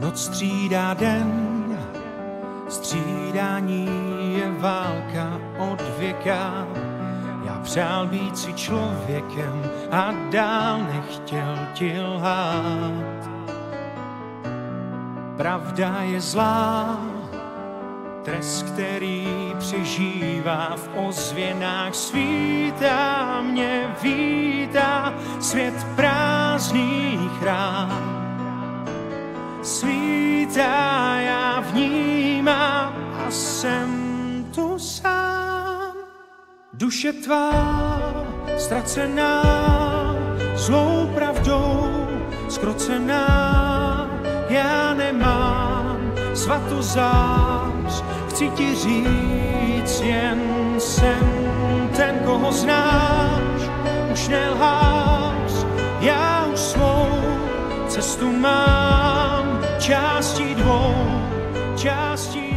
Noc střídá den, střídání je válka od věka. Já přál být si člověkem a dál nechtěl ti lhát. Pravda je zlá, trest, který přežívá v ozvěnách svítá, mě vítá svět prázdných rán. Svítá, já vnímám a jsem tu sám. Duše tvá ztracená, zlou pravdou zkrocená, já nemám svatozář, chci ti říct, jen jsem ten, koho znáš, už nelháš, já už svou cestu mám, částí dvou, částí